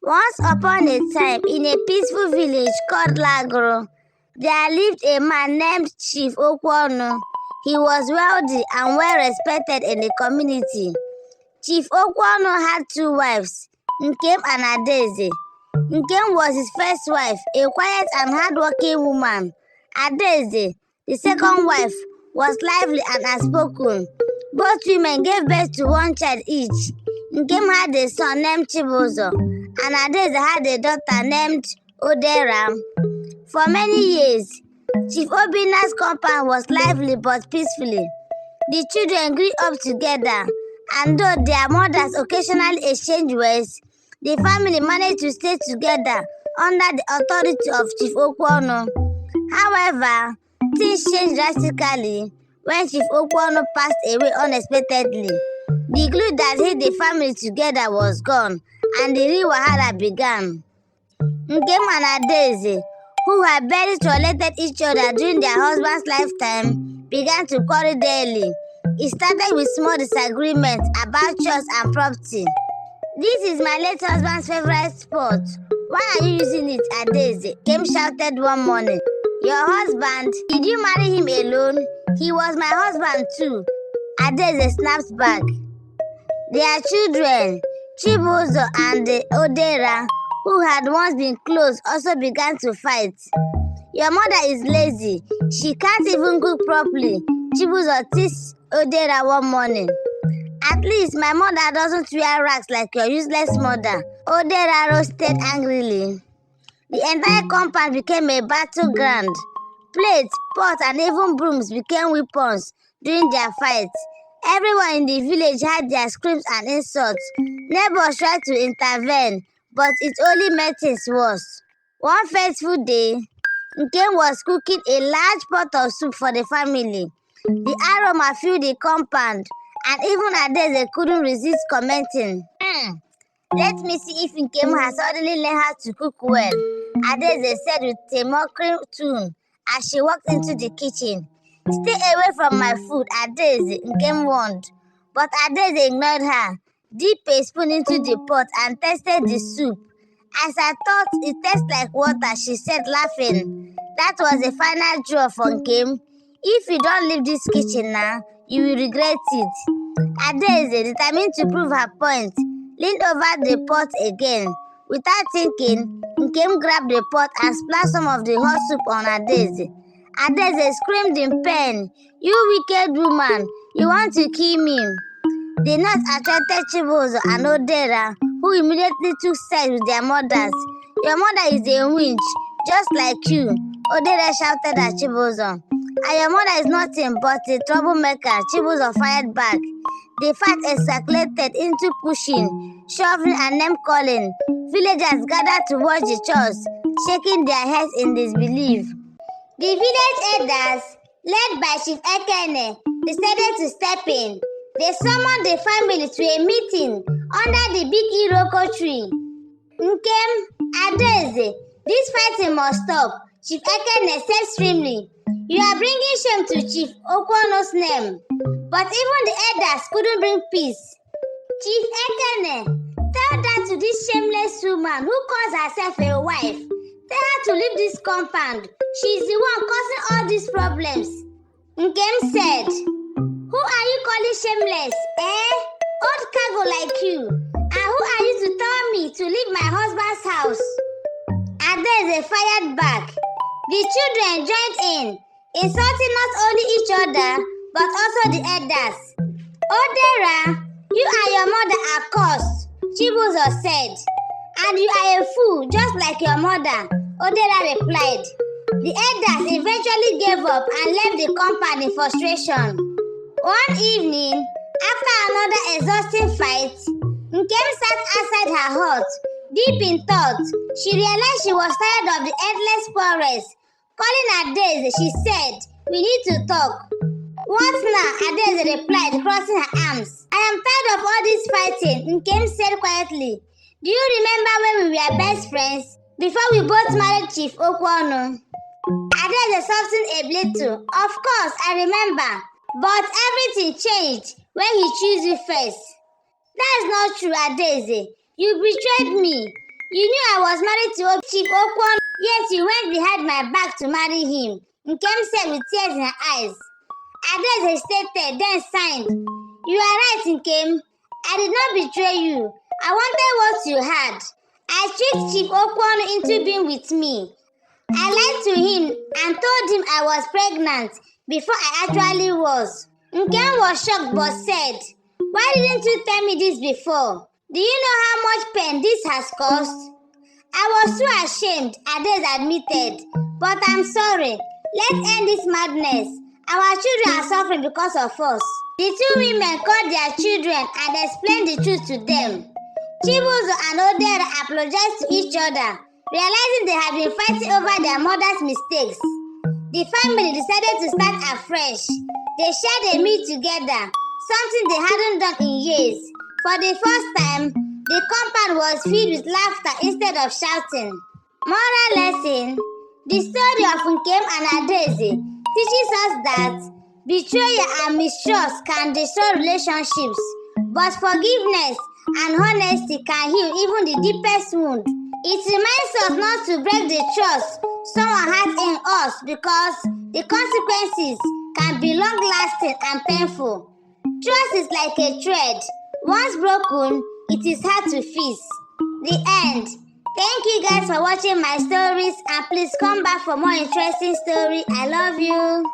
Once upon a time, in a peaceful village called Lagro, there lived a man named Chief Okwonu. He was wealthy and well respected in the community. Chief Okwonu had two wives, Nkem and Adaeze. Nkem was his first wife, a quiet and hardworking woman. Adaeze, the second wife, was lively and outspoken. Both women gave birth to one child each. Nkem had a son named Chibuzo, and Adaeze had a daughter named Odera. For many years, Chief Obina's compound was lively but peacefully. The children grew up together, and though their mothers occasionally exchanged words, the family managed to stay together under the authority of Chief Okwonu. However, things changed drastically when Chief Okwonu passed away unexpectedly. The glue that held the family together was gone, and the real wahala began. Nkem and Adaeze, who had barely tolerated each other during their husband's lifetime, began to quarrel daily. It started with small disagreements about chores and property. "This is my late husband's favorite spot. Why are you using it, Adaeze?" Nkem shouted one morning. "Your husband? Did you marry him alone? He was my husband too," Adaeze snapped back. Their children, Chibuzo and Odera, who had once been close, also began to fight. "Your mother is lazy. She can't even cook properly," Chibuzo teased Odera one morning. "At least my mother doesn't wear rags like your useless mother," Odera roasted angrily. The entire compound became a battleground. Plates, pots, and even brooms became weapons during their fights. Everyone in the village had their screams and insults. Neighbors tried to intervene, but it only made things worse. One fateful day, Nkem was cooking a large pot of soup for the family. The aroma filled the compound, and even Adaeze couldn't resist commenting, "Let me see if Nkem has suddenly learned how to cook well," Adaeze said with a mocking tone as she walked into the kitchen. "Stay away from my food, Adaeze," Nkem warned. But Adaeze ignored her, dipped a spoon into the pot and tasted the soup. "As I thought, it tastes like water," she said, laughing. That was the final draw for Nkem. "If you don't leave this kitchen now, you will regret it." Adaeze, determined to prove her point, leaned over the pot again. Without thinking, Nkem grabbed the pot and splashed some of the hot soup on Adaeze. Adaeze screamed in pain, "You wicked woman! You want to kill me!" The noise attracted Chibuzo and Odera, who immediately took sides with their mothers. "Your mother is a witch, just like you," Odera shouted at Chibuzo. "And your mother is nothing but a troublemaker," Chibuzo fired back. The fight escalated into pushing, shoving, and name-calling. Villagers gathered to watch the chores, shaking their heads in disbelief. The village elders, led by Chief Ekene, decided to step in. They summoned the family to a meeting under the big Iroko tree. "Nkem, Adaeze, this fighting must stop," Chief Ekene said sternly. "You are bringing shame to Chief Okwonu's name." But even the elders couldn't bring peace. "Chief Ekene, tell that to this shameless woman who calls herself a wife. Tell her to leave this compound. She's the one causing all these problems," Nkem said. "Who are you calling shameless, eh? Old cargo like you. And who are you to tell me to leave my husband's house?" Adaeze fired back. The children joined in, insulting not only each other, but also the elders. "Odera, you and your mother are cursed," Chibuzo said. "And you are a fool, just like your mother," Odera replied. The elders eventually gave up and left the compound in frustration. One evening, after another exhausting fight, Nkem sat outside her hut, deep in thought. She realized she was tired of the endless quarrels. Calling Adaeze, she said, "We need to talk." "What now?" Adaeze replied, crossing her arms. "I am tired of all this fighting," Nkem said quietly. "Do you remember when we were best friends, before we both married Chief Okwonu?" Adaeze softened a little. "Of course, I remember. But everything changed when he chose you first." "That is not true, Adaeze. You betrayed me. You knew I was married to Chief Okwon, yet you went behind my back to marry him. Nkem said with tears in her eyes. Ades hesitated, then signed. You are right, Nkem. I did not betray you. I wanted what you had. I tricked Chief Okwon into being with me. I lied to him and told him I was pregnant before I actually was. Nkem was shocked but said, why didn't you tell me this before? Do you know how much pain this has caused? I was too ashamed, Ades admitted. But I'm sorry. Let's end this madness. Our children are suffering because of us. The two women called their children and explained the truth to them. Chibuzo and Odera apologized to each other, realizing they had been fighting over their mother's mistakes. The family decided to start afresh. They shared a meal together, something they hadn't done in years. For the first time, the compound was filled with laughter instead of shouting. Moral lesson: the story of Nkem and Adaeze teaches us that betrayal and mistrust can destroy relationships, but forgiveness and honesty can heal even the deepest wound. It reminds us not to break the trust someone has in us because the consequences can be long-lasting and painful. Trust is like a thread. Once broken, it is hard to fix. The end. Thank you guys for watching my stories, and please come back for more interesting stories. I love you.